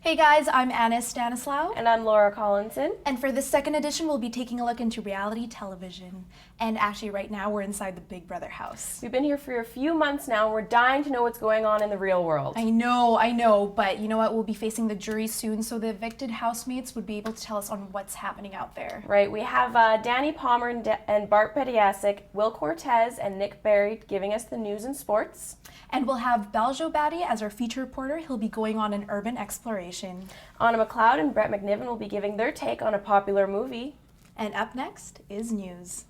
Hey guys, I'm Anna Stanislaw. And I'm Laura Collinson. And for this second edition, we'll be taking a look into reality television. And actually right now we're inside the Big Brother house. We've been here for a few months now and we're dying to know what's going on in the real world. I know, but you know what? We'll be facing the jury soon, so the evicted housemates would be able to tell us on what's happening out there. Right, we have Danny Palmer and Bart Pediasic, Will Cortez and Nick Barry giving us the news and sports. And we'll have Baljo Batty as our feature reporter. He'll be going on an urban exploration. Anna McLeod and Brett McNiven will be giving their take on a popular movie. And up next is news.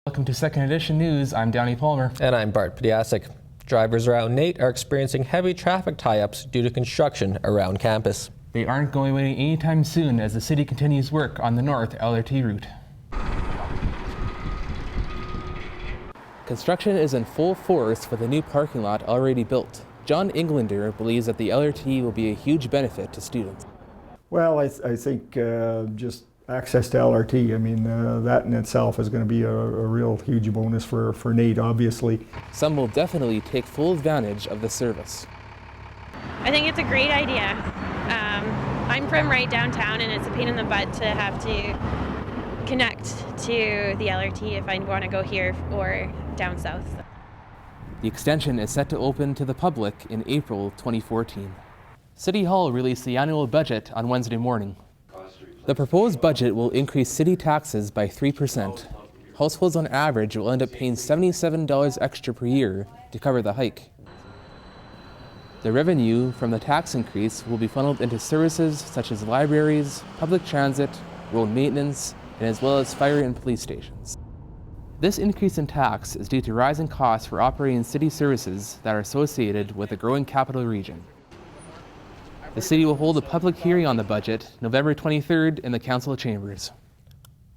Welcome to Second Edition News. I'm Downey Palmer. And I'm Bart Pediasic. Drivers around Nate are experiencing heavy traffic tie-ups due to construction around campus. They aren't going away anytime soon as the city continues work on the North LRT route. Construction is in full force for the new parking lot already built. John Englander believes that the LRT will be a huge benefit to students. Well, I think just access to LRT, I mean, that in itself is going to be a real huge bonus for Nate, obviously. Some will definitely take full advantage of the service. I think it's a great idea. I'm from right downtown and it's a pain in the butt to have to connect to the LRT if I want to go here or down south. The extension is set to open to the public in April 2014. City Hall released the annual budget on Wednesday morning. The proposed budget will increase city taxes by 3%. Households on average will end up paying $77 extra per year to cover the hike. The revenue from the tax increase will be funneled into services such as libraries, public transit, road maintenance, and as well as fire and police stations. This increase in tax is due to rising costs for operating city services that are associated with the growing capital region. The city will hold a public hearing on the budget November 23rd in the council chambers.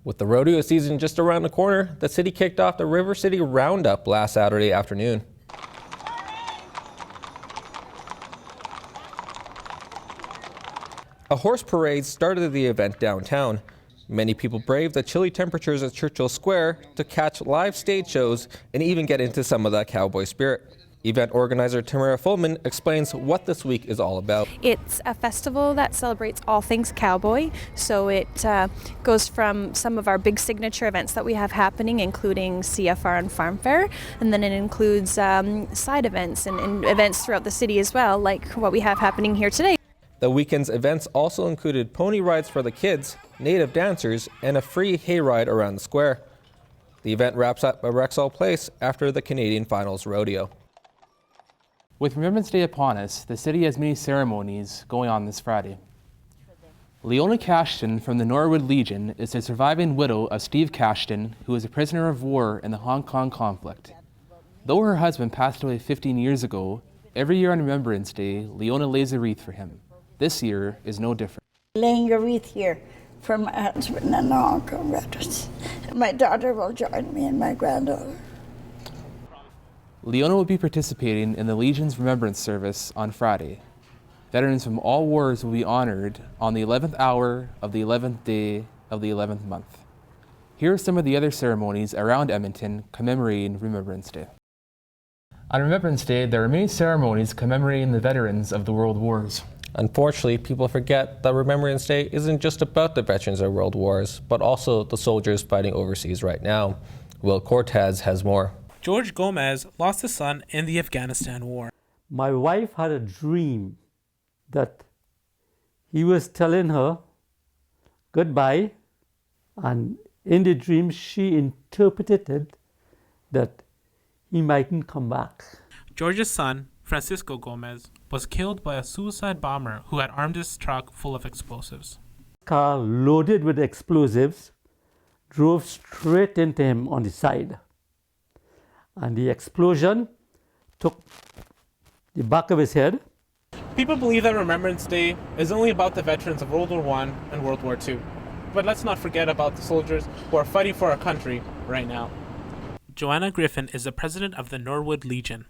With the rodeo season just around the corner, the city kicked off the River City Roundup last Saturday afternoon. A horse parade started the event downtown. Many people braved the chilly temperatures at Churchill Square to catch live stage shows and even get into some of that cowboy spirit. Event organizer Tamara Fullman explains what this week is all about. It's a festival that celebrates all things cowboy, so it goes from some of our big signature events that we have happening, including CFR and Farm Fair, and then it includes side events and events throughout the city as well, like what we have happening here today. The weekend's events also included pony rides for the kids, native dancers, and a free hayride around the square. The event wraps up at Rexall Place after the Canadian Finals Rodeo. With Remembrance Day upon us, the city has many ceremonies going on this Friday. Leona Cashton from the Norwood Legion is the surviving widow of Steve Cashton, who was a prisoner of war in the Hong Kong conflict. Though her husband passed away 15 years ago, every year on Remembrance Day, Leona lays a wreath for him. This year is no different. Laying a wreath here for my husband and all comrades. My daughter will join me and my granddaughter. Leona will be participating in the Legion's Remembrance Service on Friday. Veterans from all wars will be honored on the 11th hour of the 11th day of the 11th month. Here are some of the other ceremonies around Edmonton commemorating Remembrance Day. On Remembrance Day, there are many ceremonies commemorating the veterans of the World Wars. Unfortunately, people forget that Remembrance Day isn't just about the veterans of world wars, but also the soldiers fighting overseas right now. Will Cortez has more. George Gomez lost a son in the Afghanistan war. My wife had a dream that he was telling her goodbye, and in the dream she interpreted that he mightn't come back. George's son, Francisco Gomez, was killed by a suicide bomber who had armed his truck full of explosives. Car loaded with explosives drove straight into him on the side. And the explosion took the back of his head. People believe that Remembrance Day is only about the veterans of World War I and World War II. But let's not forget about the soldiers who are fighting for our country right now. Joanna Griffin is the president of the Norwood Legion.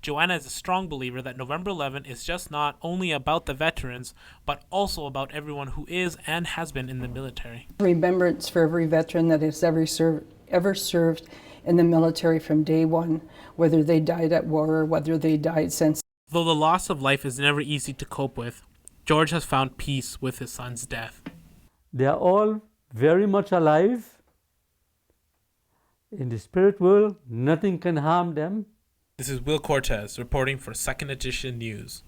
Joanna is a strong believer that November 11 is just not only about the veterans, but also about everyone who is and has been in the military. Remembrance for every veteran that has ever served ever served in the military from day one, whether they died at war or whether they died since. Though the loss of life is never easy to cope with, George has found peace with his son's death. They are all very much alive. In the spirit world, nothing can harm them. This is Will Cortez reporting for Second Edition News.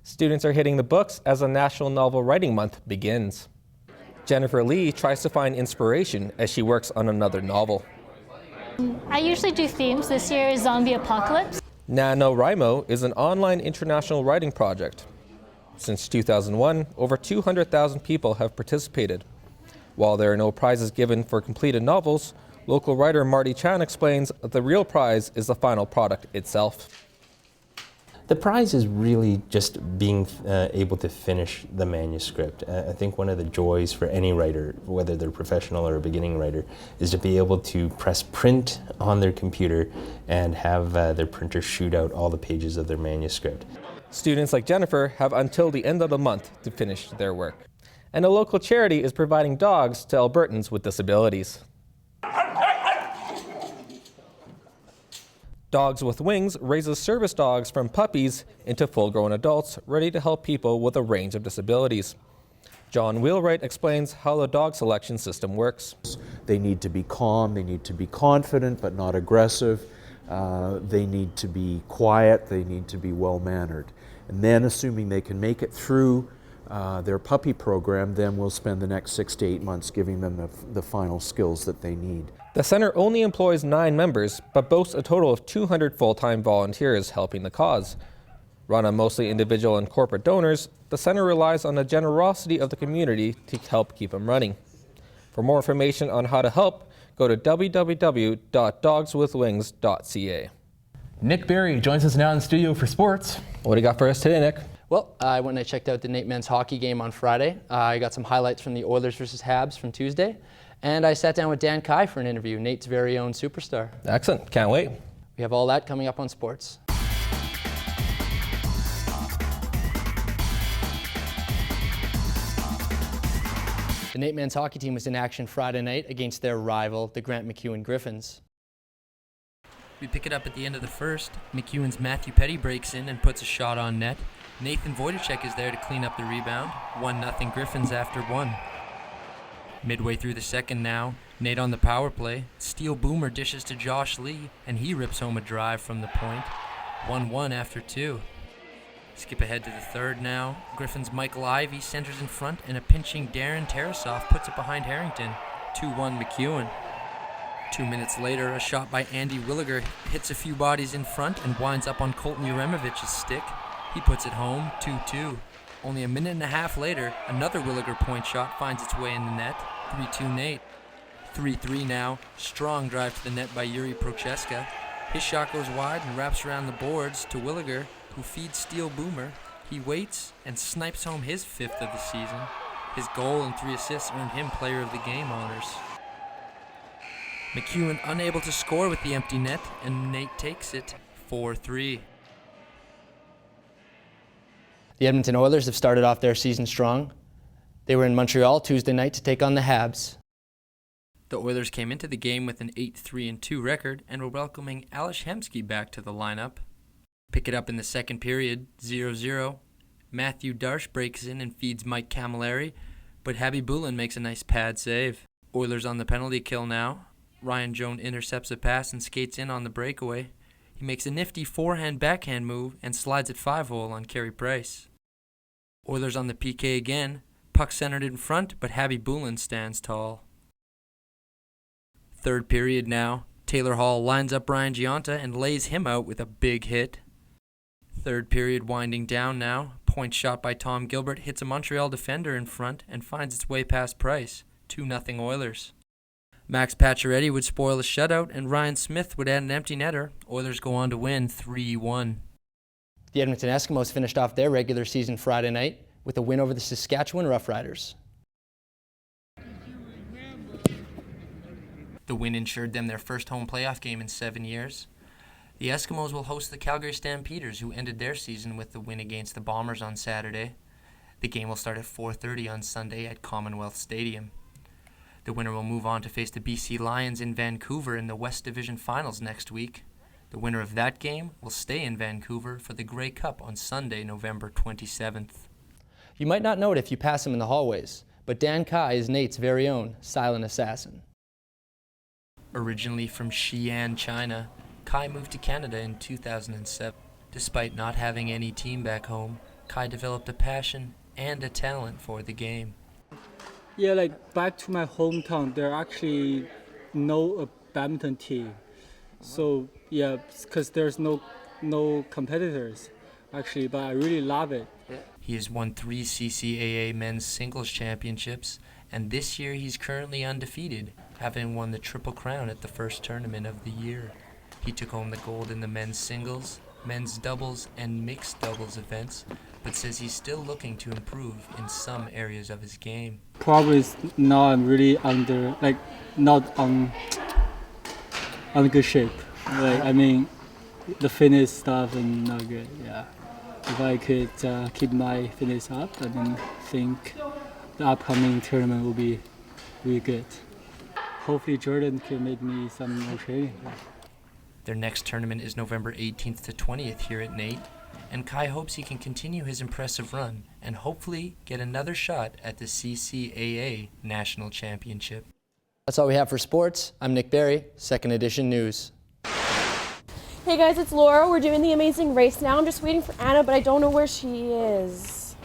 Students are hitting the books as the National Novel Writing Month begins. Jennifer Lee tries to find inspiration as she works on another novel. I usually do themes. This year is zombie apocalypse. NaNoWriMo is an online international writing project. Since 2001, over 200,000 people have participated. While there are no prizes given for completed novels, local writer Marty Chan explains that the real prize is the final product itself. The prize is really just being able to finish the manuscript. I think one of the joys for any writer, whether they're professional or a beginning writer, is to be able to press print on their computer and have their printer shoot out all the pages of their manuscript. Students like Jennifer have until the end of the month to finish their work. And a local charity is providing dogs to Albertans with disabilities. Dogs with Wings raises service dogs from puppies into full-grown adults ready to help people with a range of disabilities. John Wheelwright explains how the dog selection system works. They need to be calm, they need to be confident but not aggressive, they need to be quiet, they need to be well-mannered. And then, assuming they can make it through their puppy program, then we'll spend the next 6 to 8 months giving them the final skills that they need. The center only employs 9 members, but boasts a total of 200 full-time volunteers helping the cause. Run on mostly individual and corporate donors, the center relies on the generosity of the community to help keep them running. For more information on how to help, go to www.dogswithwings.ca. Nick Berry joins us now in the studio for sports. What do you got for us today, Nick? Well, I went and I checked out the Nate men's hockey game on Friday. I got some highlights from the Oilers versus Habs from Tuesday. And I sat down with Dan Kai for an interview, Nate's very own superstar. Excellent. Can't wait. We have all that coming up on sports. The Nate men's hockey team was in action Friday night against their rival, the Grant MacEwan Griffins. We pick it up at the end of the first. McEwen's Matthew Petty breaks in and puts a shot on net. Nathan Wojtacek is there to clean up the rebound. 1-0 Griffins after 1. Midway through the second now, Nate on the power play. Steel Boomer dishes to Josh Lee, and he rips home a drive from the point. 1-1 after 2. Skip ahead to the third now. Griffins' Michael Ivey centers in front, and a pinching Darren Tarasoff puts it behind Harrington. 2-1 McEwen. 2 minutes later, a shot by Andy Williger hits a few bodies in front and winds up on Colton Uremovich's stick. He puts it home, 2-2. Only a minute and a half later, another Williger point shot finds its way in the net, 3-2 Nate. 3-3 now, strong drive to the net by Yuri Procheska. His shot goes wide and wraps around the boards to Williger, who feeds Steel Boomer. He waits and snipes home his 5th of the season. His goal and 3 assists earned him Player of the Game honors. McEwen unable to score with the empty net, and Nate takes it, 4-3. The Edmonton Oilers have started off their season strong. They were in Montreal Tuesday night to take on the Habs. The Oilers came into the game with an 8-3-2 record and were welcoming Ales Hemsky back to the lineup. Pick it up in the second period, 0-0. Matthew Darsh breaks in and feeds Mike Camilleri, but Habby Bullen makes a nice pad save. Oilers on the penalty kill now. Ryan Jones intercepts a pass and skates in on the breakaway. He makes a nifty forehand-backhand move and slides it 5-hole on Carey Price. Oilers on the PK again. Puck centered in front, but Habby Bullen stands tall. Third period now. Taylor Hall lines up Brian Gionta and lays him out with a big hit. Third period winding down now. Point shot by Tom Gilbert hits a Montreal defender in front and finds its way past Price. 2-0 Oilers. Max Pacioretty would spoil a shutout, and Ryan Smith would add an empty netter. Oilers go on to win 3-1. The Edmonton Eskimos finished off their regular season Friday night with a win over the Saskatchewan Roughriders. The win ensured them their first home playoff game in 7 years. The Eskimos will host the Calgary Stampeders, who ended their season with the win against the Bombers on Saturday. The game will start at 4:30 on Sunday at Commonwealth Stadium. The winner will move on to face the BC Lions in Vancouver in the West Division Finals next week. The winner of that game will stay in Vancouver for the Grey Cup on Sunday, November 27th. You might not know it if you pass him in the hallways, but Dan Kai is Nate's very own silent assassin. Originally from Xi'an, China, Kai moved to Canada in 2007. Despite not having any team back home, Kai developed a passion and a talent for the game. Yeah, like back to my hometown, there are actually no badminton team. So yeah, because there's no competitors actually, but I really love it. He has won 3 CCAA men's singles championships, and this year he's currently undefeated, having won the Triple Crown at the first tournament of the year. He took home the gold in the men's singles, men's doubles, and mixed doubles events, but says he's still looking to improve in some areas of his game. Probably now I'm really not on good shape. Like I mean, the fitness stuff and not good. Yeah, if I could keep my fitness up, I then think the upcoming tournament will be really good. Hopefully Jordan can make me some more training. Their next tournament is November 18th to 20th here at Nate, and Kai hopes he can continue his impressive run and hopefully get another shot at the CCAA National Championship. That's all we have for sports. I'm Nick Barry, Second Edition News. Hey guys, it's Laura. We're doing the Amazing Race now. I'm just waiting for Anna, but I don't know where she is.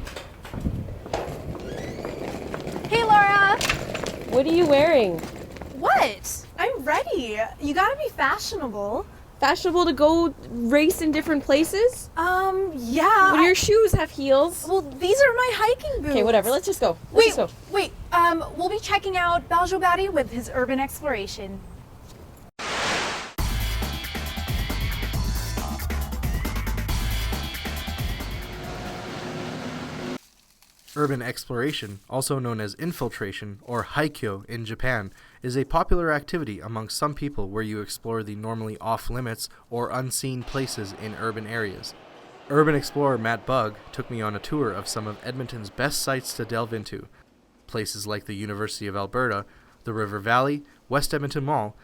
Hey, Laura! What are you wearing? What? I'm ready. You gotta be fashionable. Fashionable to go race in different places? Yeah. What do your shoes have heels? Well, these are my hiking boots. Okay, whatever. Let's just go. Wait. We'll be checking out Baljo Batty with his urban exploration. Urban exploration, also known as infiltration or haikyo in Japan, is a popular activity amongst some people where you explore the normally off-limits or unseen places in urban areas. Urban explorer Matt Bugg took me on a tour of some of Edmonton's best sites to delve into, places like the University of Alberta, the River Valley, West Edmonton Mall.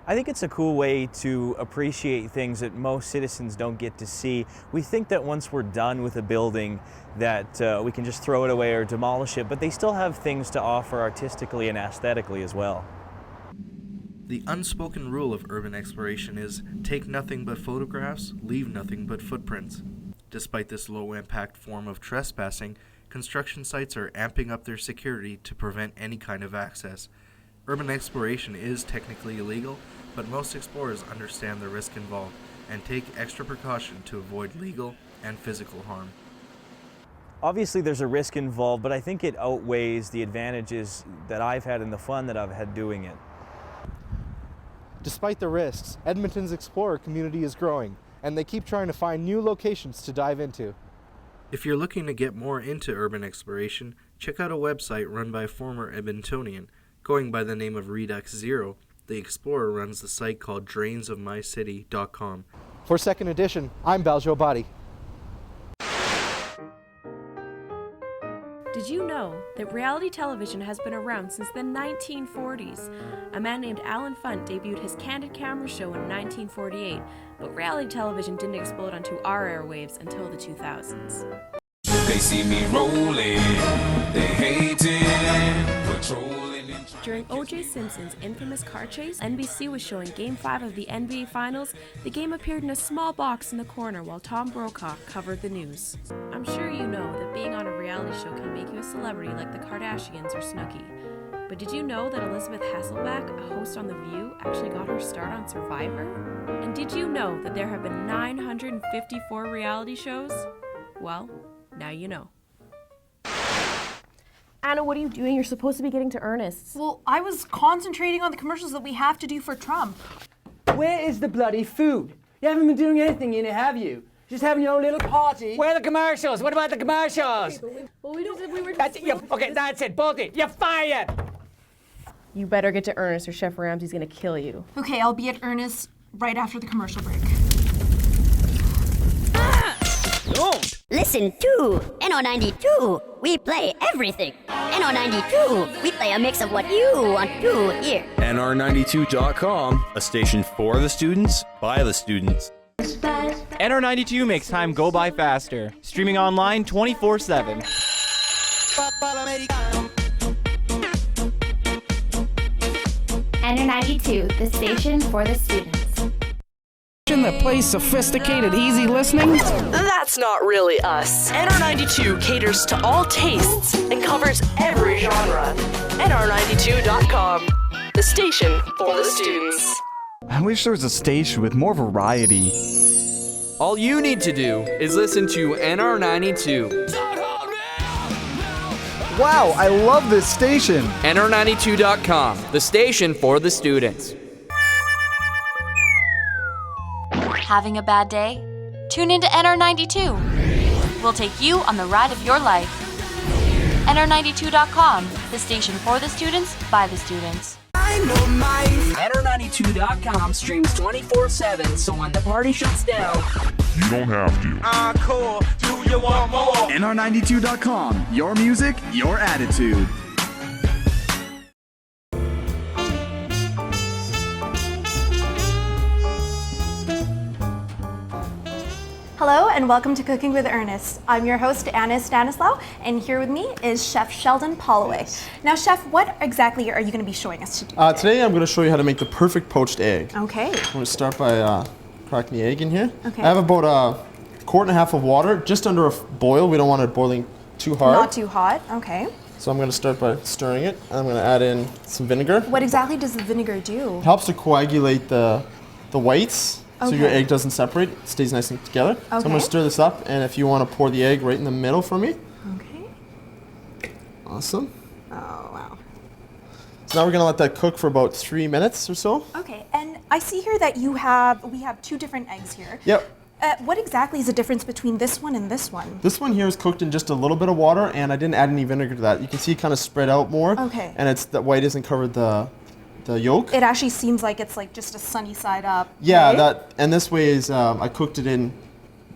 I think it's a cool way to appreciate things that most citizens don't get to see. We think that once we're done with a building that we can just throw it away or demolish it, but they still have things to offer artistically and aesthetically as well. The unspoken rule of urban exploration is take nothing but photographs, leave nothing but footprints. Despite this low-impact form of trespassing, construction sites are amping up their security to prevent any kind of access. Urban exploration is technically illegal, but most explorers understand the risk involved and take extra precaution to avoid legal and physical harm. Obviously there's a risk involved, but I think it outweighs the advantages that I've had and the fun that I've had doing it. Despite the risks, Edmonton's explorer community is growing, and they keep trying to find new locations to dive into. If you're looking to get more into urban exploration, check out a website run by a former Edmontonian. Going by the name of Redux Zero, the explorer runs the site called drainsofmycity.com. For Second Edition, I'm Baljo Batty. Did you know that reality television has been around since the 1940s? A man named Alan Funt debuted his Candid Camera show in 1948, but reality television didn't explode onto our airwaves until the 2000s. They see me rolling, they hating, patrolling. During O.J. Simpson's infamous car chase, NBC was showing Game 5 of the NBA Finals. The game appeared in a small box in the corner while Tom Brokaw covered the news. I'm sure you know that being on a reality show can make you a celebrity like the Kardashians or Snooki. But did you know that Elizabeth Hasselbeck, a host on The View, actually got her start on Survivor? And did you know that there have been 954 reality shows? Well, now you know. Anna, what are you doing? You're supposed to be getting to Ernest's. Well, I was concentrating on the commercials that we have to do for Trump. Where is the bloody food? You haven't been doing anything in it, have you? Just having your own little party. Where are the commercials? What about the commercials? Well, we were That's it. Okay, that's it. Both it. You're fired. You better get to Ernest or Chef Ramsay's gonna kill you. Okay, I'll be at Ernest right after the commercial break. Don't! Listen to NO92. We play everything. NO92. We play a mix of what you want to hear. NR92.com, a station for the students, by the students. NR92 makes time go by faster. Streaming online 24/7. NR92, the station for the students. That plays sophisticated, easy listening? That's not really us. NR92 caters to all tastes and covers every genre. NR92.com, the station for the students. I wish there was a station with more variety. All you need to do is listen to NR92. Wow, I love this station. NR92.com, the station for the students. Having a bad day? Tune into NR92. We'll take you on the ride of your life. NR92.com, the station for the students, by the students. NR92.com streams 24/7, so when the party shuts down, you don't have to. Encore, do you want more? NR92.com, your music, your attitude. Hello and welcome to Cooking with Ernest. I'm your host, Anna Stanislaw, and here with me is Chef Sheldon Polloway. Now, Chef, what exactly are you going to be showing us today? Today I'm going to show you how to make the perfect poached egg. Okay. I'm going to start by cracking the egg in here. Okay. I have about a quart and a half of water, just under a boil. We don't want it boiling too hard. Not too hot, okay. So I'm going to start by stirring it. I'm going to add in some vinegar. What exactly does the vinegar do? It helps to coagulate the whites. So your Okay. egg doesn't separate, it stays nice and together. So I'm going Okay. to stir this up, and if you want to pour the egg right in the middle for me. Okay. Awesome. Oh, wow. So now we're going to let that cook for about 3 minutes or so. Okay, and I see here that we have two different eggs here. Yep. What exactly is the difference between this one and this one? This one here is cooked in just a little bit of water, and I didn't add any vinegar to that. You can see it kind of spread out more. Okay. And it's the white isn't covered the yolk. It actually seems like it's like just a sunny side up. Yeah, right? that and this way is I cooked it in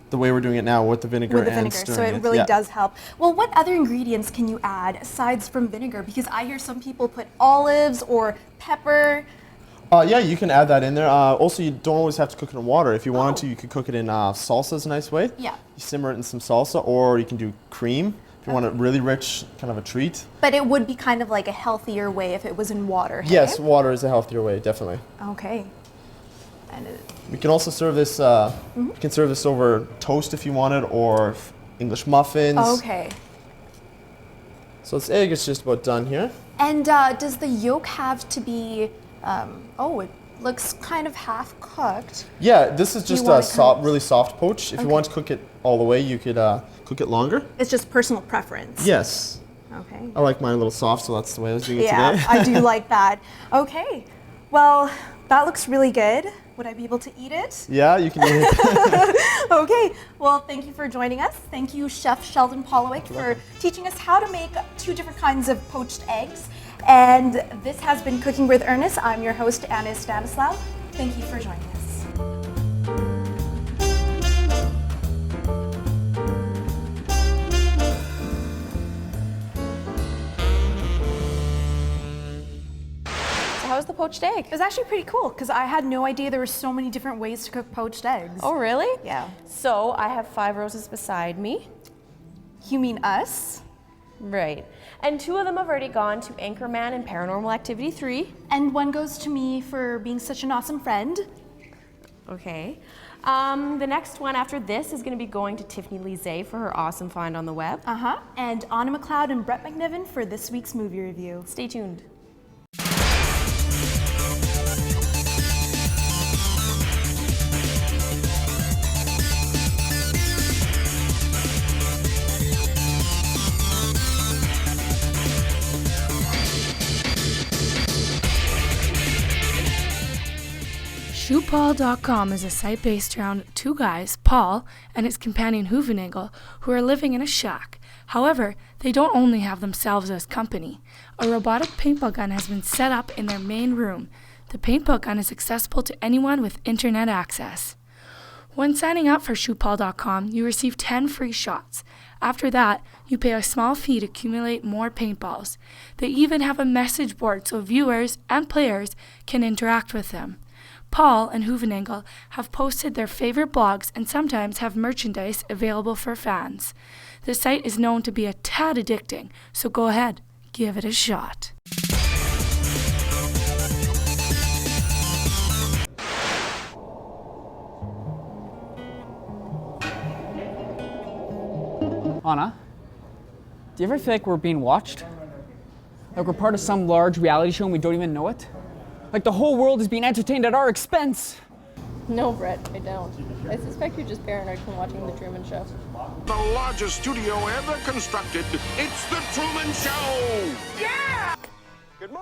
the way we're doing it now with the vinegar With the and vinegar, so stirring it really Yeah. does help. Well, what other ingredients can you add aside from vinegar? Because I hear some people put olives or pepper. Yeah, you can add that in there. Also, you don't always have to cook it in water. If you wanted to, you could cook it in salsa's a nice way. Yeah. You simmer it in some salsa, or you can do cream if you want it really rich, kind of a treat. But it would be kind of like a healthier way if it was in water. Hey? Yes, water is a healthier way, definitely. Okay. And We can also serve this. You can serve this over toast if you wanted, or English muffins. okay. So this egg is just about done here. And does the yolk have to be? It looks kind of half cooked. Yeah, this is Do you just want a it kind of- really soft poach. If you Okay. want to cook it all the way, you could cook it longer. It's just personal preference. Yes. Okay. I like mine a little soft, so that's the way I was doing it Yeah, today. I do like that. Okay. Well, that looks really good. Would I be able to eat it? Yeah, you can eat it. Okay. Well, thank you for joining us. Thank you, Chef Sheldon Polloway, for teaching us how to make two different kinds of poached eggs. And this has been Cooking with Ernest. I'm your host, Anna Stanislaw. Thank you for joining us. So how was the poached egg? It was actually pretty cool because I had no idea there were so many different ways to cook poached eggs. Oh, really? Yeah. So I have 5 roses beside me. You mean us? Right. And 2 of them have already gone to Anchorman and Paranormal Activity 3. And one goes to me for being such an awesome friend. Okay. The next one after this is going to be going to Tiffany Lizet for her awesome find on the web. Uh-huh. And Anna McLeod and Brett McNiven for this week's movie review. Stay tuned. ShoePaul.com is a site based around 2 guys, Paul and his companion Hoovenagel, who are living in a shack. However, they don't only have themselves as company. A robotic paintball gun has been set up in their main room. The paintball gun is accessible to anyone with internet access. When signing up for shootball.com, you receive 10 free shots. After that, you pay a small fee to accumulate more paintballs. They even have a message board so viewers and players can interact with them. Paul and Hoeveningel have posted their favorite blogs and sometimes have merchandise available for fans. The site is known to be a tad addicting, so go ahead, give it a shot. Anna, do you ever feel like we're being watched? Like we're part of some large reality show and we don't even know it? Like the whole world is being entertained at our expense? No, Brett, I don't. I suspect you're just paranoid from watching The Truman Show. The largest studio ever constructed. It's The Truman Show! Yeah!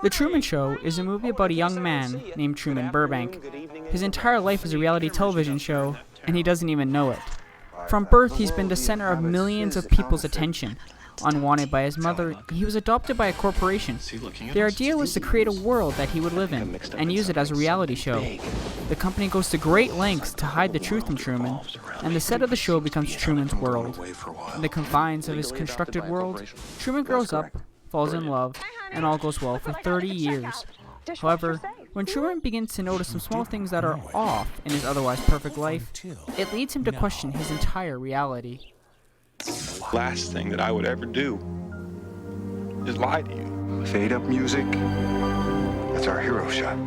The Truman Show is a movie about a young man named Truman Burbank. His entire life is a reality television show, and he doesn't even know it. From birth, he's been the center of millions of people's attention. Unwanted by his mother, he was adopted by a corporation. Their idea was to create a world that he would live in and use it as a reality show. The company goes to great lengths to hide the truth from Truman, and the set of the show becomes Truman's world. In the confines of his constructed world, Truman grows up, falls in love, and all goes well for 30 years. However, when Truman begins to notice some small things that are off in his otherwise perfect life, it leads him to question his entire reality. Last thing that I would ever do is lie to you. Fade up music. That's our hero shot.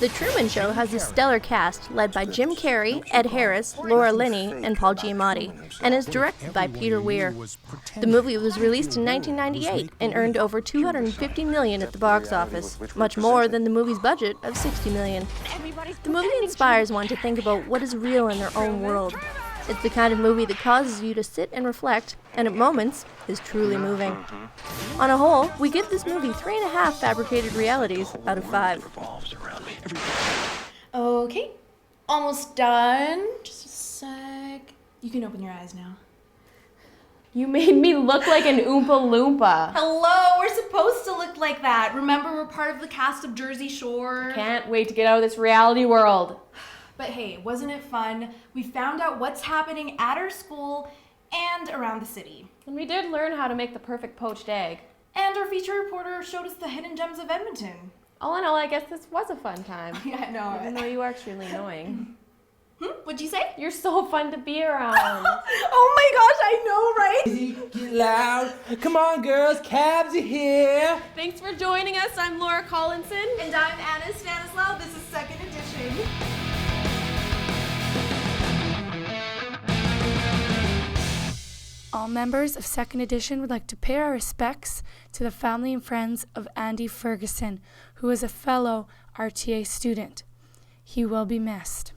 The Truman Show has a stellar cast led by Jim Carrey, Ed Harris, Laura Linney, and Paul Giamatti, and is directed by Peter Weir. The movie was released in 1998 and earned over $250 million at the box office, much more than the movie's budget of $60 million. The movie inspires one to think about what is real in their own world. It's the kind of movie that causes you to sit and reflect, and at moments is truly moving. On a whole, we give this movie 3.5 fabricated realities out of 5. Okay, almost done. Just a sec. You can open your eyes now. You made me look like an Oompa Loompa. Hello, we're supposed to look like that. Remember, we're part of the cast of Jersey Shore. Can't wait to get out of this reality world. But hey, wasn't it fun? We found out what's happening at our school and around the city. And we did learn how to make the perfect poached egg. And our feature reporter showed us the hidden gems of Edmonton. All in all, I guess this was a fun time. Yeah, I know. Even though you are extremely annoying. What'd you say? You're so fun to be around. Oh my gosh, I know, right? Get loud. Come on, girls. Cabs are here. Thanks for joining us. I'm Laura Collinson. And I'm Anna Stanislaw. This is Second Edition. All members of Second Edition would like to pay our respects to the family and friends of Andy Ferguson, who is a fellow RTA student. He will be missed.